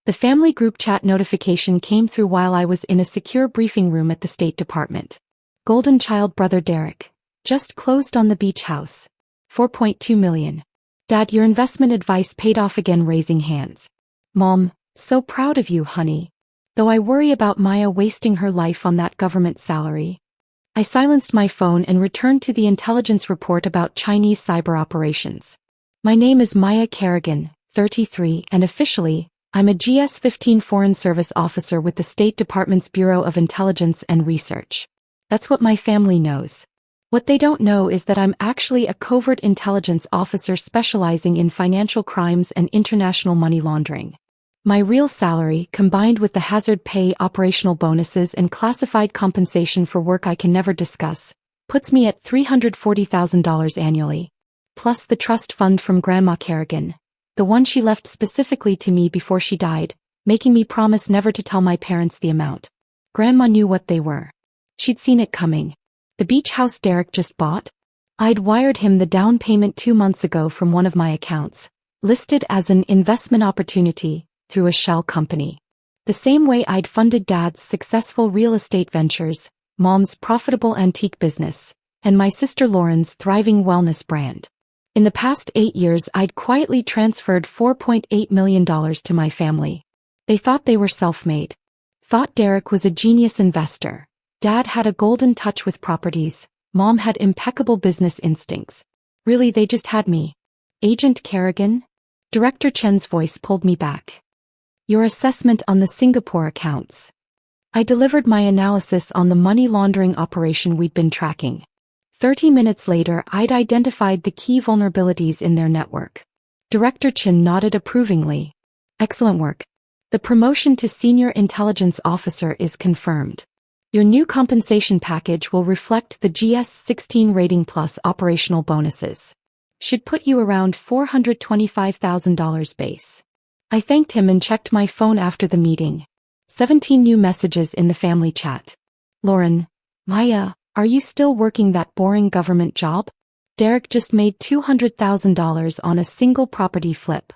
The family group chat notification came through while I was in a secure briefing room at the State Department. Golden child brother Derek. Just closed on the beach house. 4.2 million. Dad, your investment advice paid off again, raising hands. Mom, so proud of you, honey. Though I worry about Maya wasting her life on that government salary. I silenced my phone and returned to the intelligence report about Chinese cyber operations. My name is Maya Kerrigan, 33, and officially, I'm a GS-15 Foreign Service officer with the State Department's Bureau of Intelligence and Research. That's what my family knows. What they don't know is that I'm actually a covert intelligence officer specializing in financial crimes and international money laundering. My real salary, combined with the hazard pay, operational bonuses, and classified compensation for work I can never discuss, puts me at $340,000 annually. Plus the trust fund from Grandma Kerrigan, the one she left specifically to me before she died, making me promise never to tell my parents the amount. Grandma knew what they were. She'd seen it coming. The beach house Derek just bought? I'd wired him the down payment 2 months ago from one of my accounts, listed as an investment opportunity, through a shell company. The same way I'd funded Dad's successful real estate ventures, Mom's profitable antique business, and my sister Lauren's thriving wellness brand. In the past 8 years I'd quietly transferred $4.8 million to my family. They thought they were self-made. Thought Derek was a genius investor. Dad had a golden touch with properties, Mom had impeccable business instincts. Really, they just had me. Agent Kerrigan? Director Chen's voice pulled me back. Your assessment on the Singapore accounts. I delivered my analysis on the money laundering operation we'd been tracking. 30 minutes later, I'd identified the key vulnerabilities in their network. Director Chen nodded approvingly. Excellent work. The promotion to Senior Intelligence Officer is confirmed. Your new compensation package will reflect the GS-16 rating plus operational bonuses. Should put you around $425,000 base. I thanked him and checked my phone after the meeting. 17 new messages in the family chat. Lauren, Maya, are you still working that boring government job? Derek just made $200,000 on a single property flip.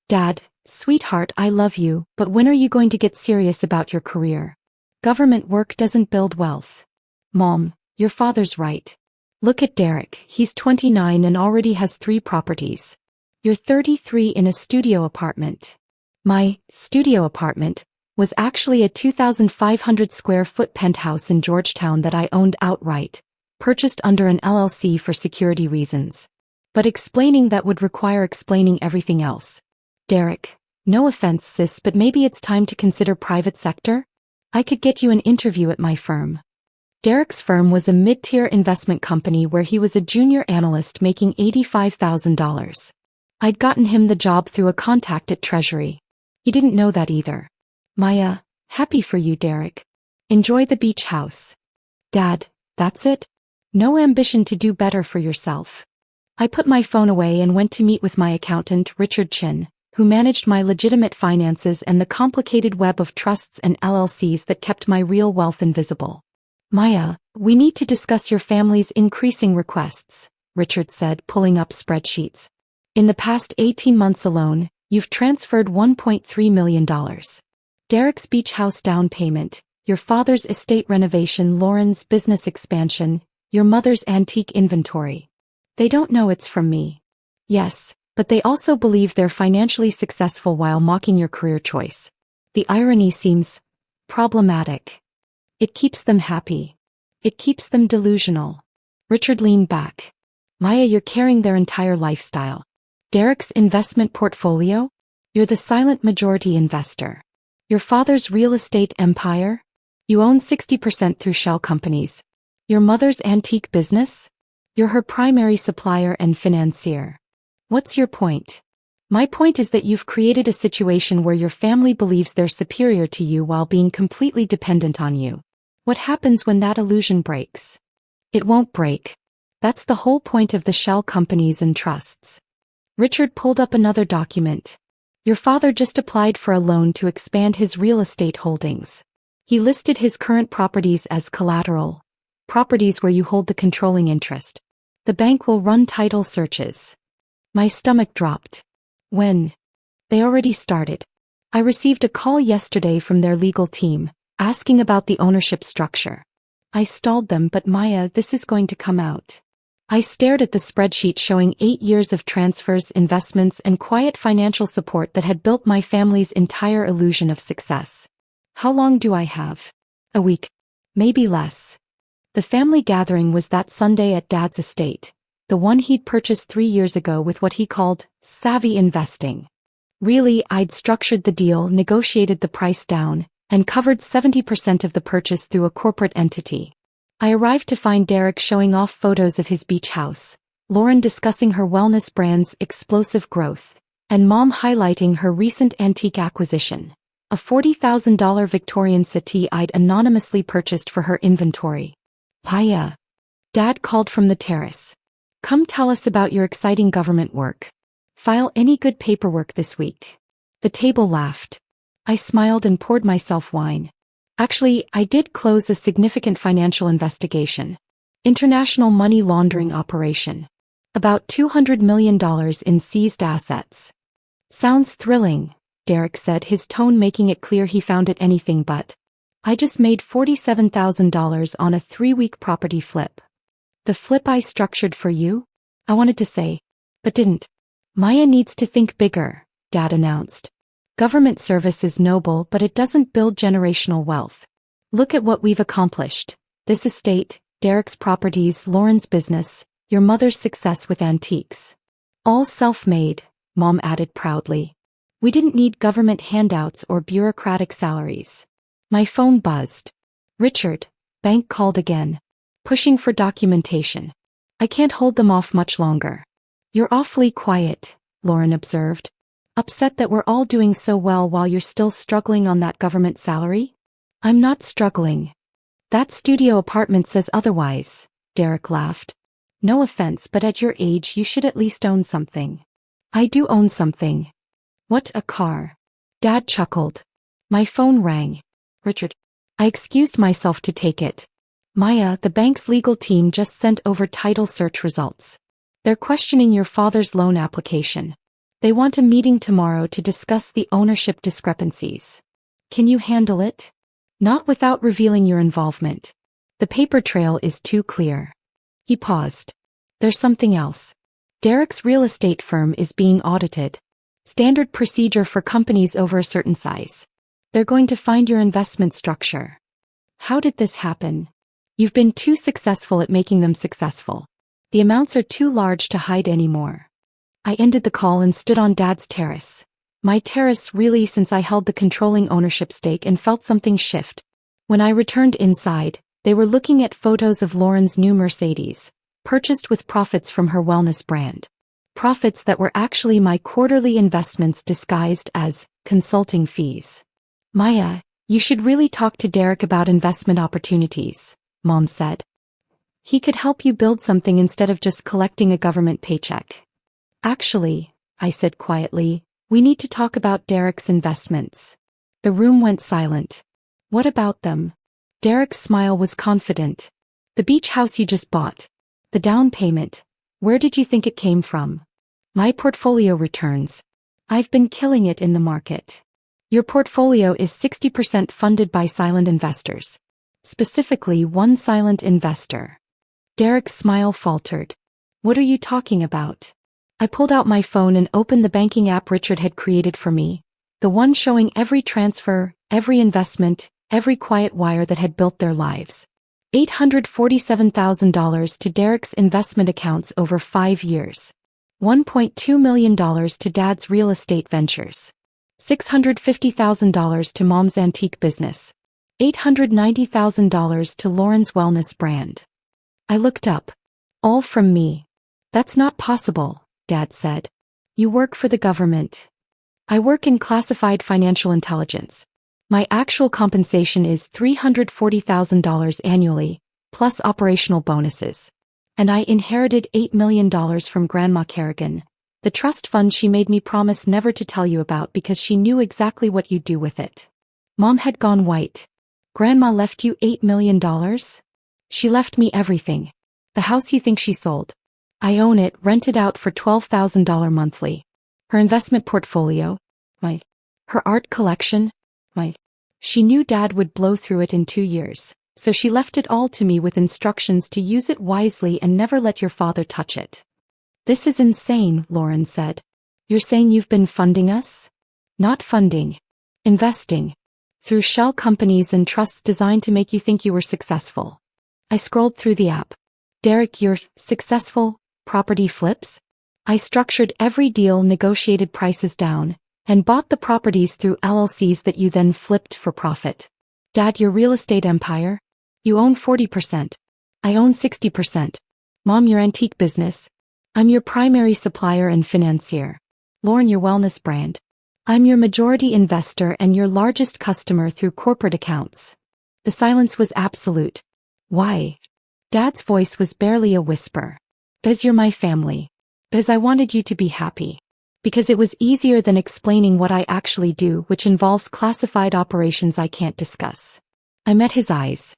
Dad, sweetheart, I love you, but when are you going to get serious about your career? Government work doesn't build wealth. Mom, your father's right. Look at Derek, he's 29 and already has 3 properties. You're 33 in a studio apartment. My studio apartment was actually a 2,500 square foot penthouse in Georgetown that I owned outright, purchased under an LLC for security reasons. But explaining that would require explaining everything else. Derek, no offense sis, but maybe it's time to consider private sector? I could get you an interview at my firm. Derek's firm was a mid-tier investment company where he was a junior analyst making $85,000. I'd gotten him the job through a contact at Treasury. He didn't know that either. Maya, happy for you, Derek. Enjoy the beach house. Dad, that's it? No ambition to do better for yourself. I put my phone away and went to meet with my accountant, Richard Chin, who managed my legitimate finances and the complicated web of trusts and LLCs that kept my real wealth invisible. Maya, we need to discuss your family's increasing requests, Richard said, pulling up spreadsheets. In the past 18 months alone, you've transferred $1.3 million. Derek's beach house down payment, your father's estate renovation, Lauren's business expansion, your mother's antique inventory. They don't know it's from me. Yes, but they also believe they're financially successful while mocking your career choice. The irony seems problematic. It keeps them happy. It keeps them delusional. Richard leaned back. Maya, you're carrying their entire lifestyle. Derek's investment portfolio? You're the silent majority investor. Your father's real estate empire? You own 60% through shell companies. Your mother's antique business? You're her primary supplier and financier. What's your point? My point is that you've created a situation where your family believes they're superior to you while being completely dependent on you. What happens when that illusion breaks? It won't break. That's the whole point of the shell companies and trusts. Richard pulled up another document. Your father just applied for a loan to expand his real estate holdings. He listed his current properties as collateral, properties where you hold the controlling interest. The bank will run title searches. My stomach dropped. When? They already started. I received a call yesterday from their legal team, asking about the ownership structure. I stalled them, but Maya, this is going to come out. I stared at the spreadsheet showing 8 years of transfers, investments, and quiet financial support that had built my family's entire illusion of success. How long do I have? A week. Maybe less. The family gathering was that Sunday at Dad's estate, the one he'd purchased 3 years ago with what he called savvy investing. Really, I'd structured the deal, negotiated the price down, and covered 70% of the purchase through a corporate entity. I arrived to find Derek showing off photos of his beach house, Lauren discussing her wellness brand's explosive growth, and Mom highlighting her recent antique acquisition, a $40,000 Victorian settee I'd anonymously purchased for her inventory. Paya. Dad called from the terrace. Come tell us about your exciting government work. File any good paperwork this week. The table laughed. I smiled and poured myself wine. Actually, I did close a significant financial investigation. International money laundering operation. About $200 million in seized assets. Sounds thrilling, Derek said, his tone making it clear he found it anything but. I just made $47,000 on a 3-week property flip. The flip I structured for you? I wanted to say, but didn't. Maya needs to think bigger, Dad announced. Government service is noble, but it doesn't build generational wealth. Look at what we've accomplished. This estate, Derek's properties, Lauren's business, your mother's success with antiques. All self-made, Mom added proudly. We didn't need government handouts or bureaucratic salaries. My phone buzzed. Richard, bank called again. Pushing for documentation. I can't hold them off much longer. You're awfully quiet, Lauren observed. Upset that we're all doing so well while you're still struggling on that government salary? I'm not struggling. That studio apartment says otherwise, Derek laughed. No offense, but at your age you should at least own something. I do own something. What, a car? Dad chuckled. My phone rang. Richard. I excused myself to take it. Maya, the bank's legal team just sent over title search results. They're questioning your father's loan application. They want a meeting tomorrow to discuss the ownership discrepancies. Can you handle it? Not without revealing your involvement. The paper trail is too clear. He paused. There's something else. Derek's real estate firm is being audited. Standard procedure for companies over a certain size. They're going to find your investment structure. How did this happen? You've been too successful at making them successful. The amounts are too large to hide anymore. I ended the call and stood on Dad's terrace. My terrace really, since I held the controlling ownership stake, and felt something shift. When I returned inside, they were looking at photos of Lauren's new Mercedes, purchased with profits from her wellness brand. Profits that were actually my quarterly investments disguised as consulting fees. Maya, you should really talk to Derek about investment opportunities, Mom said. He could help you build something instead of just collecting a government paycheck. Actually, I said quietly, we need to talk about Derek's investments. The room went silent. What about them? Derek's smile was confident. The beach house you just bought. The down payment. Where did you think it came from? My portfolio returns. I've been killing it in the market. Your portfolio is 60% funded by silent investors. Specifically, one silent investor. Derek's smile faltered. What are you talking about? I pulled out my phone and opened the banking app Richard had created for me. The one showing every transfer, every investment, every quiet wire that had built their lives. $847,000 to Derek's investment accounts over 5 years. $1.2 million to Dad's real estate ventures. $650,000 to Mom's antique business. $890,000 to Lauren's wellness brand. I looked up. All from me. That's not possible, Dad said. You work for the government. I work in classified financial intelligence. My actual compensation is $340,000 annually, plus operational bonuses. And I inherited $8 million from Grandma Kerrigan, the trust fund she made me promise never to tell you about because she knew exactly what you'd do with it. Mom had gone white. Grandma left you $8 million? She left me everything. The house you think she sold. I own it, rented out for $12,000 monthly. Her investment portfolio. Her art collection? She knew Dad would blow through it in 2 years, so she left it all to me with instructions to use it wisely and never let your father touch it. This is insane, Lauren said. You're saying you've been funding us? Not funding. Investing. Through shell companies and trusts designed to make you think you were successful. I scrolled through the app. Derek, you're successful? Property flips? I structured every deal, negotiated prices down, and bought the properties through LLCs that you then flipped for profit. Dad, your real estate empire? You own 40%. I own 60%. Mom, your antique business? I'm your primary supplier and financier. Lauren, your wellness brand? I'm your majority investor and your largest customer through corporate accounts. The silence was absolute. Why? Dad's voice was barely a whisper. Because you're my family. Because I wanted you to be happy. Because it was easier than explaining what I actually do, which involves classified operations I can't discuss. I met his eyes.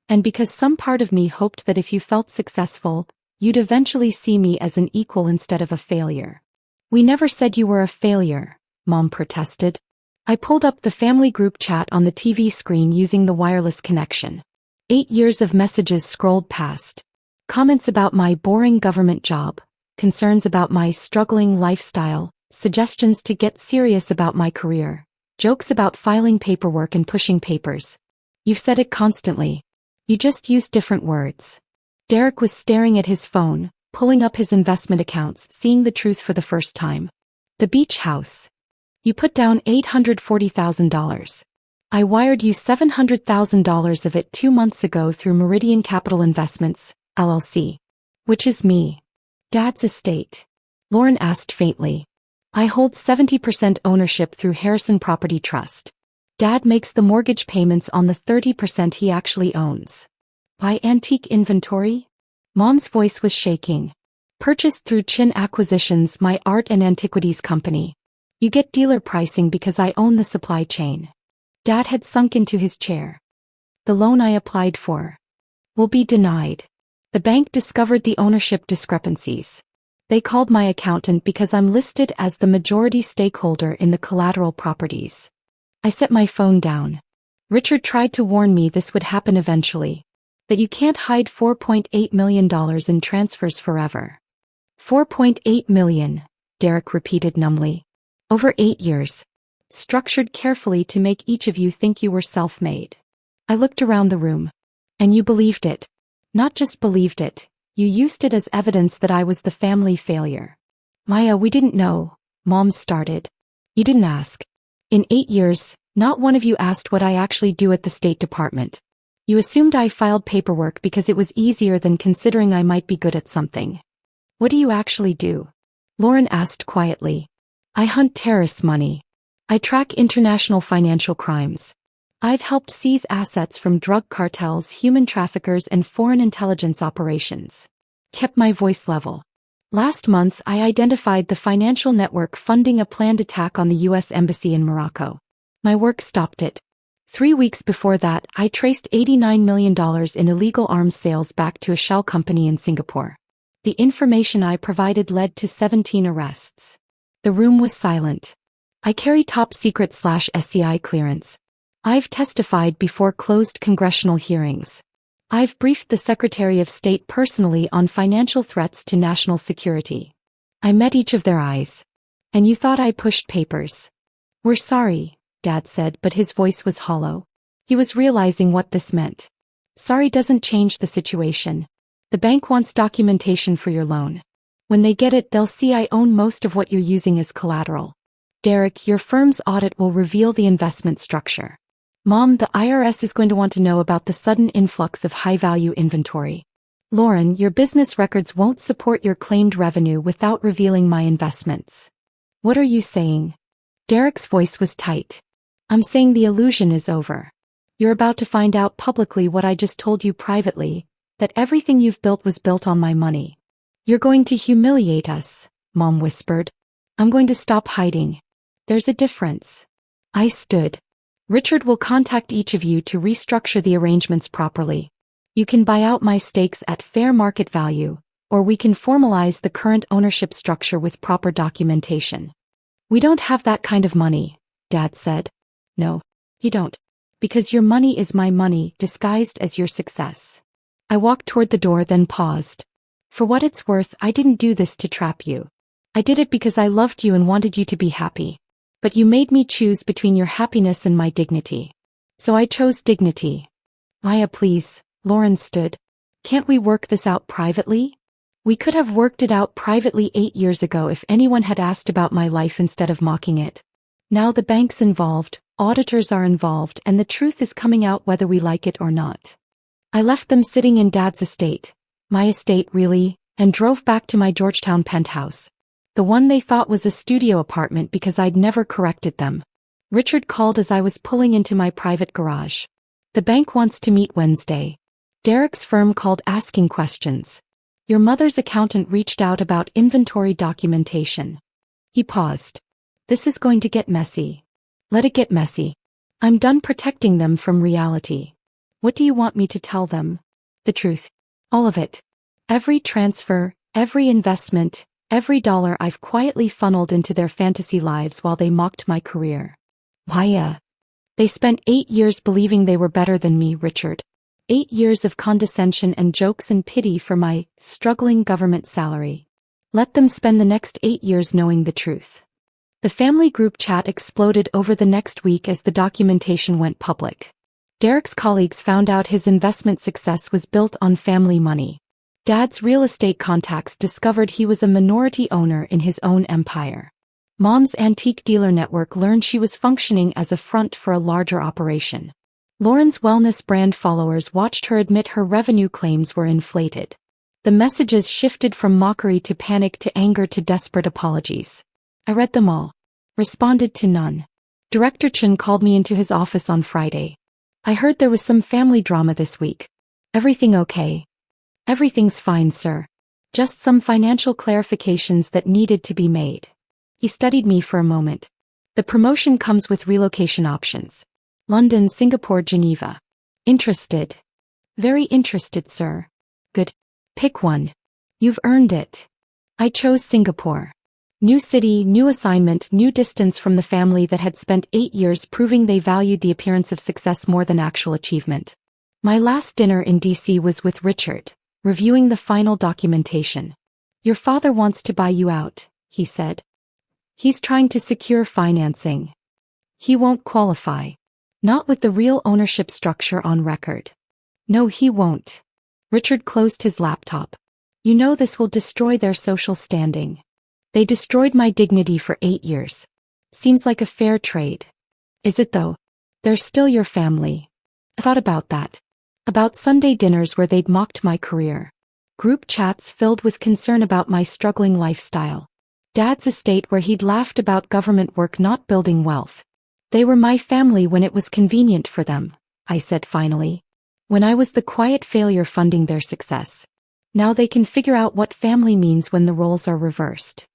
And because some part of me hoped that if you felt successful, you'd eventually see me as an equal instead of a failure. We never said you were a failure, Mom protested. I pulled up the family group chat on the TV screen using the wireless connection. 8 years of messages scrolled past. Comments about my boring government job, concerns about my struggling lifestyle, suggestions to get serious about my career, jokes about filing paperwork and pushing papers. You've said it constantly. You just use different words. Derek was staring at his phone, pulling up his investment accounts, seeing the truth for the first time. The beach house. You put down $840,000. I wired you $700,000 of it 2 months ago through Meridian Capital Investments, LLC. Which is me. Dad's estate. Lauren asked faintly. I hold 70% ownership through Harrison Property Trust. Dad makes the mortgage payments on the 30% he actually owns. Buy antique inventory? Mom's voice was shaking. Purchased through Chin Acquisitions, my art and antiquities company. You get dealer pricing because I own the supply chain. Dad had sunk into his chair. The loan I applied for will be denied. The bank discovered the ownership discrepancies. They called my accountant because I'm listed as the majority stakeholder in the collateral properties. I set my phone down. Richard tried to warn me this would happen eventually. That you can't hide $4.8 million in transfers forever. $4.8 million, Derek repeated numbly. Over 8 years. Structured carefully to make each of you think you were self-made. I looked around the room. And you believed it. Not just believed it, you used it as evidence that I was the family failure. Maya, we didn't know, Mom started. You didn't ask. In 8 years, not one of you asked what I actually do at the State Department. You assumed I filed paperwork because it was easier than considering I might be good at something. What do you actually do? Lauren asked quietly. I hunt terrorist money. I track international financial crimes. I've helped seize assets from drug cartels, human traffickers, and foreign intelligence operations. Kept my voice level. Last month, I identified the financial network funding a planned attack on the U.S. Embassy in Morocco. My work stopped it. 3 weeks before that, I traced $89 million in illegal arms sales back to a shell company in Singapore. The information I provided led to 17 arrests. The room was silent. I carry top-secret/SCI clearance. I've testified before closed congressional hearings. I've briefed the Secretary of State personally on financial threats to national security. I met each of their eyes. And you thought I pushed papers. We're sorry, Dad said, but his voice was hollow. He was realizing what this meant. Sorry doesn't change the situation. The bank wants documentation for your loan. When they get it, they'll see I own most of what you're using as collateral. Derek, your firm's audit will reveal the investment structure. Mom, the IRS is going to want to know about the sudden influx of high-value inventory. Lauren, your business records won't support your claimed revenue without revealing my investments. What are you saying? Derek's voice was tight. I'm saying the illusion is over. You're about to find out publicly what I just told you privately, that everything you've built was built on my money. You're going to humiliate us, Mom whispered. I'm going to stop hiding. There's a difference. I stood. Richard will contact each of you to restructure the arrangements properly. You can buy out my stakes at fair market value, or we can formalize the current ownership structure with proper documentation. We don't have that kind of money, Dad said. No, you don't. Because your money is my money, disguised as your success. I walked toward the door, then paused. For what it's worth, I didn't do this to trap you. I did it because I loved you and wanted you to be happy. But you made me choose between your happiness and my dignity. So I chose dignity. Maya, please, Lauren stood. Can't we work this out privately? We could have worked it out privately 8 years ago if anyone had asked about my life instead of mocking it. Now the bank's involved, auditors are involved, and the truth is coming out whether we like it or not. I left them sitting in Dad's estate. My estate, really, and drove back to my Georgetown penthouse. The one they thought was a studio apartment because I'd never corrected them. Richard called as I was pulling into my private garage. The bank wants to meet Wednesday. Derek's firm called asking questions. Your mother's accountant reached out about inventory documentation. He paused. This is going to get messy. Let it get messy. I'm done protecting them from reality. What do you want me to tell them? The truth. All of it. Every transfer, every investment, every dollar I've quietly funneled into their fantasy lives while they mocked my career. Maya. They spent 8 years believing they were better than me, Richard. 8 years of condescension and jokes and pity for my struggling government salary. Let them spend the next 8 years knowing the truth. The family group chat exploded over the next week as the documentation went public. Derek's colleagues found out his investment success was built on family money. Dad's real estate contacts discovered he was a minority owner in his own empire. Mom's antique dealer network learned she was functioning as a front for a larger operation. Lauren's wellness brand followers watched her admit her revenue claims were inflated. The messages shifted from mockery to panic to anger to desperate apologies. I read them all. Responded to none. Director Chen called me into his office on Friday. I heard there was some family drama this week. Everything okay? Everything's fine, sir. Just some financial clarifications that needed to be made. He studied me for a moment. The promotion comes with relocation options. London, Singapore, Geneva. Interested? Very interested, sir. Good. Pick one. You've earned it. I chose Singapore. New city, new assignment, new distance from the family that had spent 8 years proving they valued the appearance of success more than actual achievement. My last dinner in DC was with Richard, reviewing the final documentation. Your father wants to buy you out, he said. He's trying to secure financing. He won't qualify. Not with the real ownership structure on record. No, he won't. Richard closed his laptop. You know this will destroy their social standing. They destroyed my dignity for 8 years. Seems like a fair trade. Is it though? They're still your family. I thought about that. About Sunday dinners where they'd mocked my career. Group chats filled with concern about my struggling lifestyle. Dad's estate where he'd laughed about government work not building wealth. They were my family when it was convenient for them, I said finally. When I was the quiet failure funding their success. Now they can figure out what family means when the roles are reversed.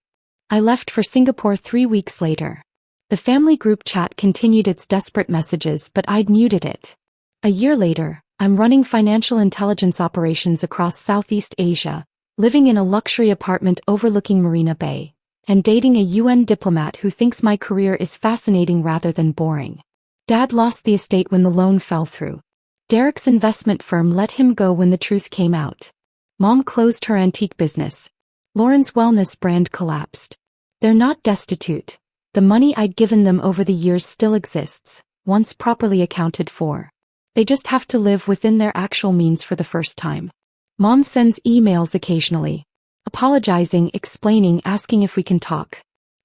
I left for Singapore 3 weeks later. The family group chat continued its desperate messages, but I'd muted it. A year later, I'm running financial intelligence operations across Southeast Asia, living in a luxury apartment overlooking Marina Bay, and dating a UN diplomat who thinks my career is fascinating rather than boring. Dad lost the estate when the loan fell through. Derek's investment firm let him go when the truth came out. Mom closed her antique business. Lauren's wellness brand collapsed. They're not destitute. The money I'd given them over the years still exists, once properly accounted for. They just have to live within their actual means for the first time. Mom sends emails occasionally. Apologizing, explaining, asking if we can talk.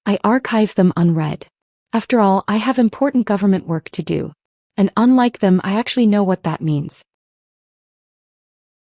I archive them unread. After all, I have important government work to do. And unlike them, I actually know what that means.